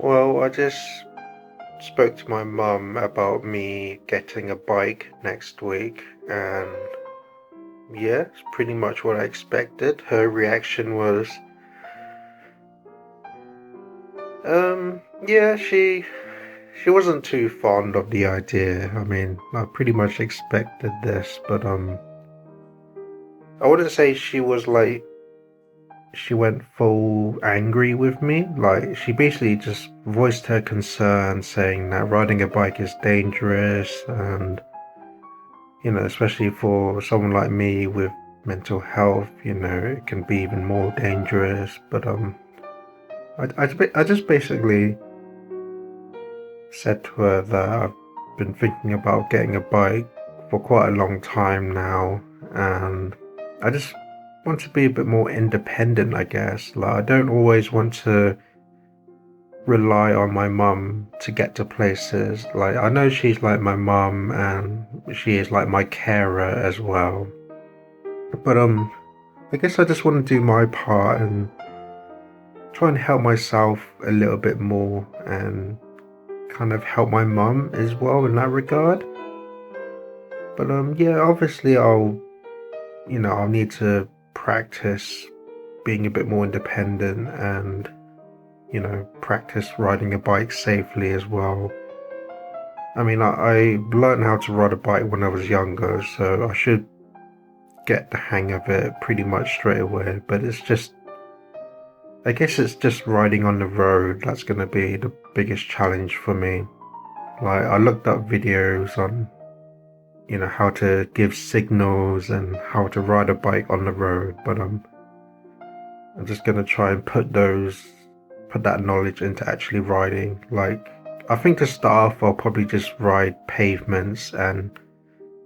Well, I just spoke to my mum about me getting a bike next week, and yeah, it's pretty much what I expected. Her reaction was, yeah, she wasn't too fond of the idea. I mean, I pretty much expected this, but I wouldn't say she went full angry with me. Like, she basically just voiced her concern, saying that riding a bike is dangerous, and especially for someone like me with mental health, it can be even more dangerous. But I just basically said to her that I've been thinking about getting a bike for quite a long time now, and I just want to be a bit more independent, I guess. Like, I don't always want to rely on my mum to get to places. Like, I know she's like my mum and she is like my carer as well. But I guess I just want to do my part and try and help myself a little bit more and kind of help my mum as well in that regard. But yeah, obviously I'll need to practice being a bit more independent and practice riding a bike safely as well. I mean, I learned how to ride a bike when I was younger, so I should get the hang of it pretty much straight away. But I guess it's just riding on the road that's going to be the biggest challenge for me. Like, I looked up videos on, how to give signals and how to ride a bike on the road, but I'm just going to try and put that knowledge into actually riding. Like, I think to start off, I'll probably just ride pavements and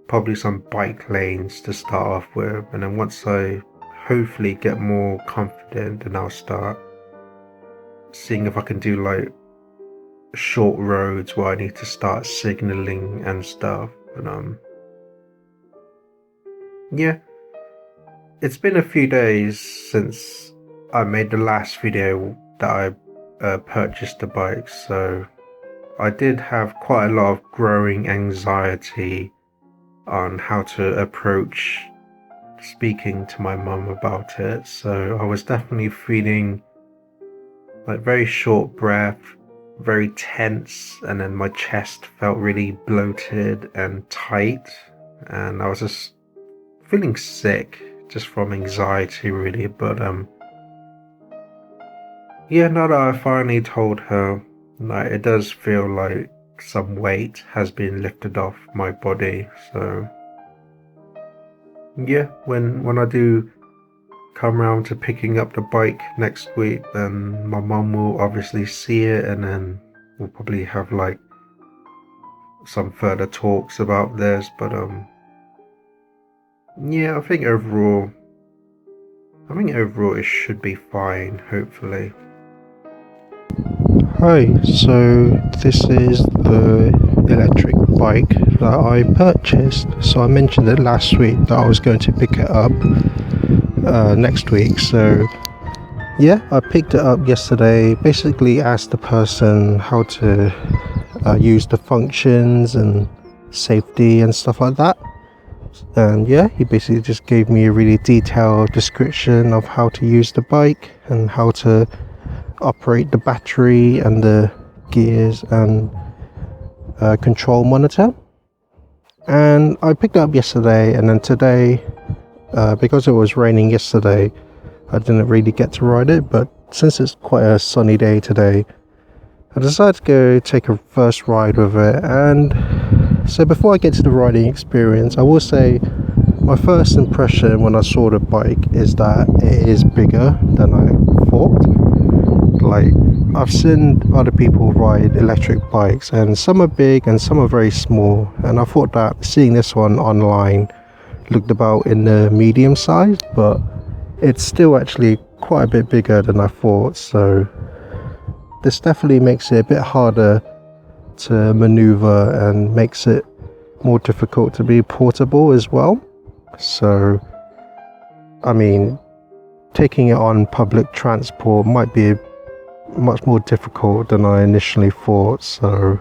probably some bike lanes to start off with, and then once I hopefully get more confident, then I'll start seeing if I can do like short roads where I need to start signaling and stuff. And yeah, it's been a few days since I made the last video that I purchased the bike, so I did have quite a lot of growing anxiety on how to approach speaking to my mum about it. So I was definitely feeling like very short breath, very tense, and then my chest felt really bloated and tight, and I was just feeling sick just from anxiety really. But yeah, now that I finally told her, like, it does feel like some weight has been lifted off my body. So yeah, when I do come around to picking up the bike next week, then my mum will obviously see it, and then we'll probably have like some further talks about this. But yeah, I think overall it should be fine, hopefully. Hi, so this is the electric bike that I purchased. So I mentioned it last week that I was going to pick it up next week. So yeah, I picked it up yesterday. Basically asked the person how to use the functions and safety and stuff like that. And yeah, he basically just gave me a really detailed description of how to use the bike and how to operate the battery and the gears and control monitor. And I picked it up yesterday, and then today, because it was raining yesterday, I didn't really get to ride it. But since it's quite a sunny day today, I decided to go take a first ride with it. And so before I get to the riding experience, I will say my first impression when I saw the bike is that it is bigger than I thought. Like, I've seen other people ride electric bikes, and some are big and some are very small, and I thought that seeing this one online looked about in the medium size, but it's still actually quite a bit bigger than I thought. So this definitely makes it a bit harder to maneuver and makes it more difficult to be portable as well. So I mean, taking it on public transport might be much more difficult than I initially thought. So,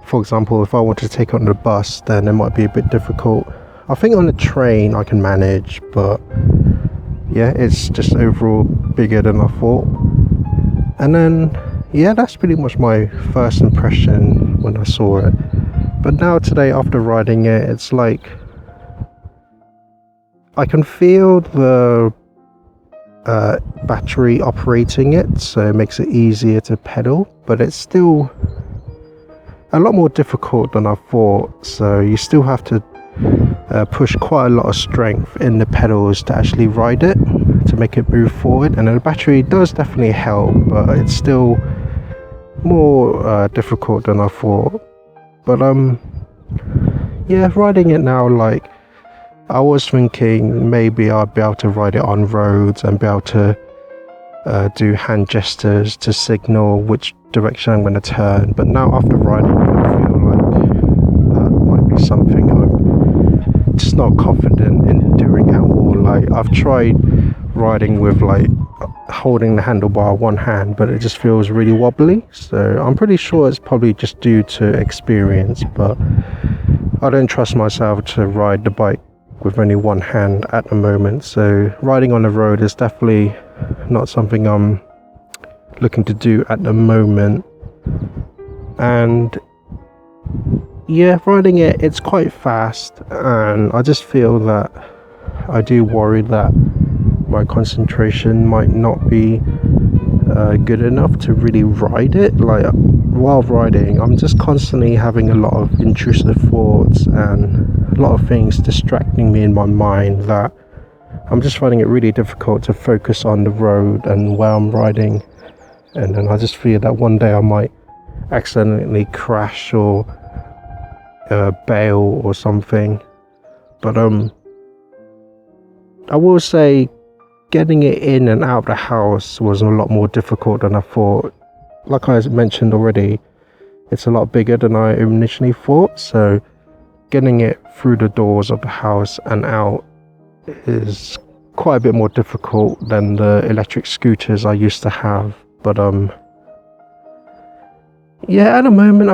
for example, if I want to take it on the bus, then it might be a bit difficult. I think on the train I can manage, but yeah, it's just overall bigger than I thought. And then, yeah, that's pretty much my first impression when I saw it. But now today, after riding it, it's like I can feel the battery operating it, so it makes it easier to pedal, but it's still a lot more difficult than I thought. So you still have to push quite a lot of strength in the pedals to actually ride it, to make it move forward. And the battery does definitely help, but it's still more difficult than I thought. But yeah, riding it now, like, I was thinking maybe I'd be able to ride it on roads and be able to do hand gestures to signal which direction I'm going to turn. But now after riding it, I feel like that might be something I'm just not confident in doing at all. Like, I've tried riding with like holding the handlebar one hand, but it just feels really wobbly. So I'm pretty sure it's probably just due to experience, but I don't trust myself to ride the bike with only one hand at the moment. So riding on the road is definitely not something I'm looking to do at the moment. And yeah, riding it's quite fast, and I just feel that I do worry that my concentration might not be good enough to really ride it. Like, while riding, I'm just constantly having a lot of intrusive thoughts and a lot of things distracting me in my mind, that I'm just finding it really difficult to focus on the road and where I'm riding. And then I just fear that one day I might accidentally crash or bail or something. But I will say getting it in and out of the house was a lot more difficult than I thought. Like I mentioned already, it's a lot bigger than I initially thought, so getting it through the doors of the house and out is quite a bit more difficult than the electric scooters I used to have. But yeah, at the moment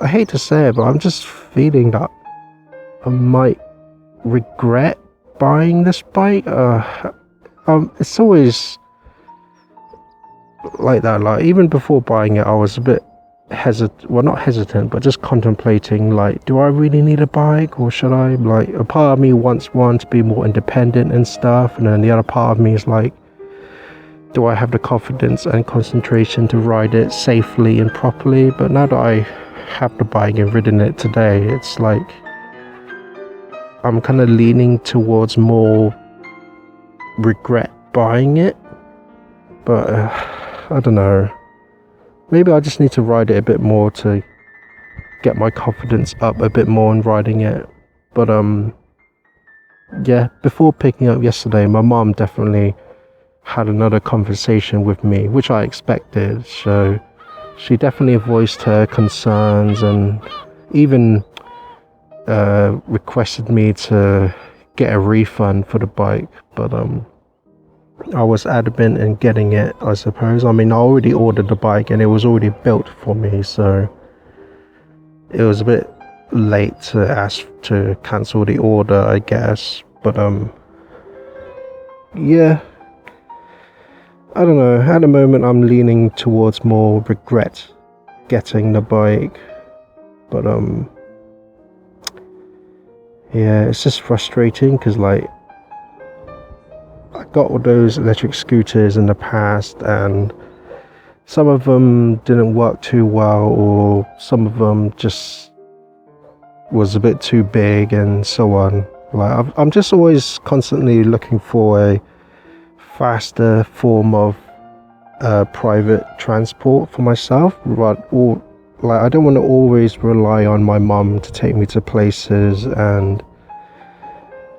I hate to say it, but I'm just feeling that I might regret buying this bike. It's always like that. Like, even before buying it, I was a bit not hesitant, but just contemplating, like, do I really need a bike, or should I? Like, a part of me wants one to be more independent and stuff, and then the other part of me is like, do I have the confidence and concentration to ride it safely and properly? But now that I have the bike and ridden it today, it's like I'm kind of leaning towards more regret buying it. But I don't know, maybe I just need to ride it a bit more to get my confidence up a bit more in riding it. But yeah, before picking up yesterday, my mom definitely had another conversation with me, which I expected. So she definitely voiced her concerns and even requested me to get a refund for the bike. But I was adamant in getting it, I suppose. I mean, I already ordered the bike and it was already built for me, so it was a bit late to ask to cancel the order, I guess. But yeah, I don't know, at the moment I'm leaning towards more regret getting the bike. But yeah, it's just frustrating because, like, I got all those electric scooters in the past and some of them didn't work too well, or some of them just was a bit too big and so on. Like, I'm just always constantly looking for a faster form of private transport for myself, like, I don't want to always rely on my mum to take me to places, and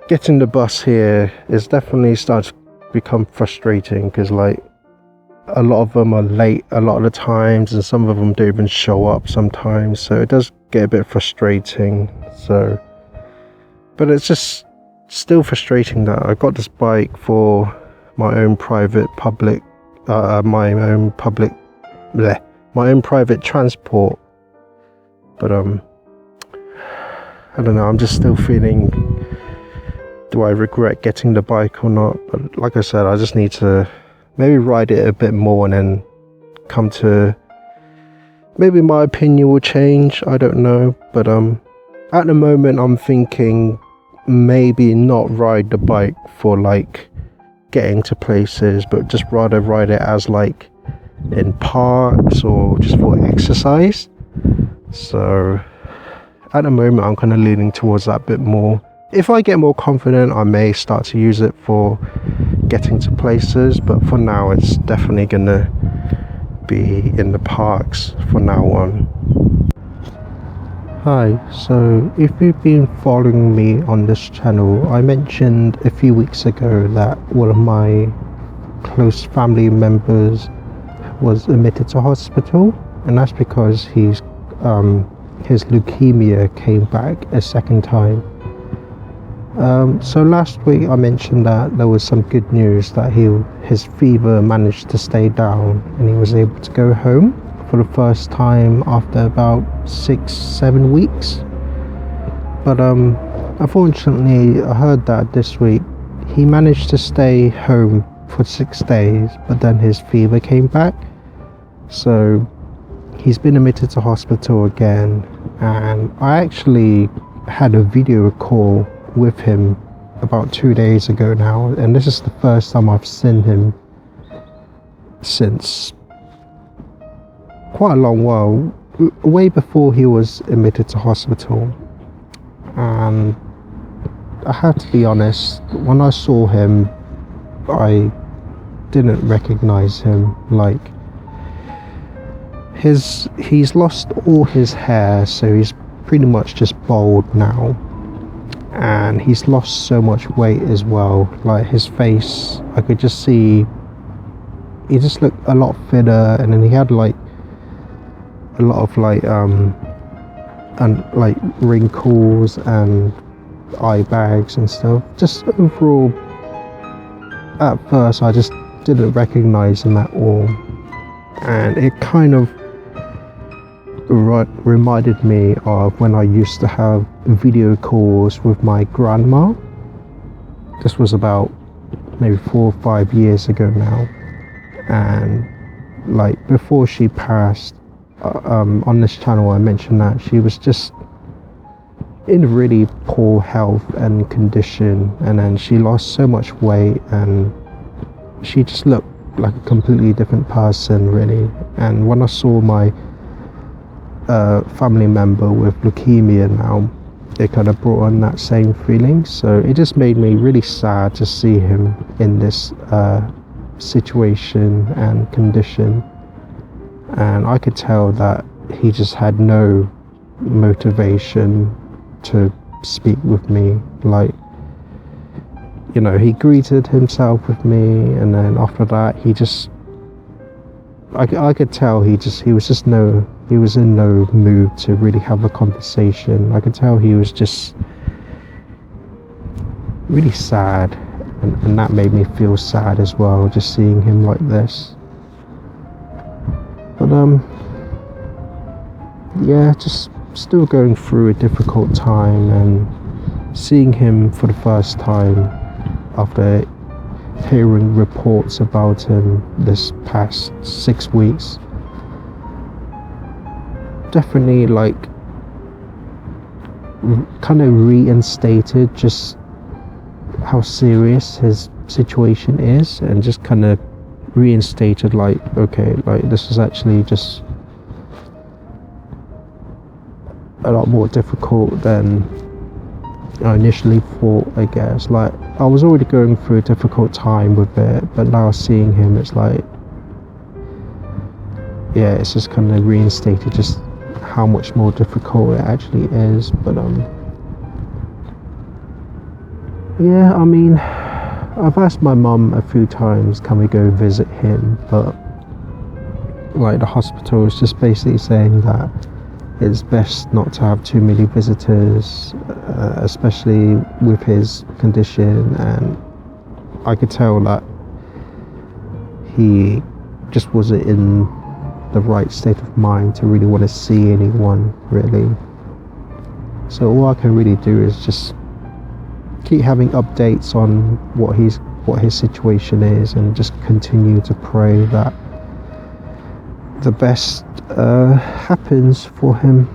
getting the bus here is definitely starting to become frustrating because, like, a lot of them are late a lot of the times, and some of them don't even show up sometimes, so it does get a bit frustrating. So, but it's just still frustrating that I got this bike for my own private public my own my own private transport. But I don't know, I'm just still feeling, do I regret getting the bike or not? But like I said, I just need to maybe ride it a bit more and then come to, maybe my opinion will change, I don't know. But at the moment I'm thinking maybe not ride the bike for like getting to places, but just rather ride it as like in parks or just for exercise. So at the moment I'm kind of leaning towards that bit more. If I get more confident, I may start to use it for getting to places, but for now it's definitely gonna be in the parks for now on. Hi, so if you've been following me on this channel, I mentioned a few weeks ago that one of my close family members was admitted to hospital, and that's because his leukemia came back a second time. So last week I mentioned that there was some good news that his fever managed to stay down and he was able to go home for the first time after about 6-7 weeks. But unfortunately I heard that this week he managed to stay home for 6 days, but then his fever came back. So he's been admitted to hospital again, and I actually had a video call with him about 2 days ago now, and this is the first time I've seen him since quite a long while, way before he was admitted to hospital. And I have to be honest, when I saw him I didn't recognize him. Like, he's lost all his hair, so he's pretty much just bald now, and he's lost so much weight as well. Like, his face, I could just see he just looked a lot thinner, and then he had like a lot of like and like wrinkles and eye bags and stuff. Just overall, at first I just didn't recognize him at all, and it kind of reminded me of when I used to have video calls with my grandma. This was about maybe 4 or 5 years ago now, and like before she passed, on this channel I mentioned that she was just in really poor health and condition, and then she lost so much weight and she just looked like a completely different person, really. And when I saw my family member with leukemia now, it kind of brought on that same feeling. So it just made me really sad to see him in this situation and condition, and I could tell that he just had no motivation to speak with me. Like, you know, he greeted himself with me, and then after that he just, I could tell he was in no mood to really have a conversation. I could tell he was just really sad, and that made me feel sad as well, just seeing him like this. But yeah, just still going through a difficult time, and seeing him for the first time after hearing reports about him this past 6 weeks definitely like kind of reinstated just how serious his situation is, and just kind of reinstated like, okay, like this is actually just a lot more difficult than I initially thought, I guess. Like, I was already going through a difficult time with it, but now seeing him, it's like, yeah, it's just kind of reinstated just how much more difficult it actually is. But yeah, I mean, I've asked my mum a few times, can we go visit him, but like the hospital is just basically saying that it's best not to have too many visitors, especially with his condition. And I could tell that he just wasn't in the right state of mind to really want to see anyone, really. So all I can really do is just keep having updates on what his situation is, and just continue to pray that the best happens for him.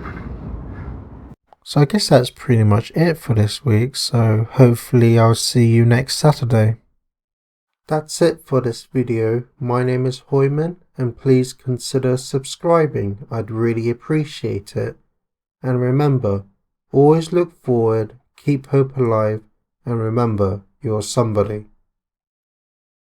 So I guess that's pretty much it for this week, so hopefully I'll see you next Saturday. That's it for this video. My name is Hoiman, and please consider subscribing. I'd really appreciate it. And remember, always look forward, keep hope alive, and remember, you're somebody.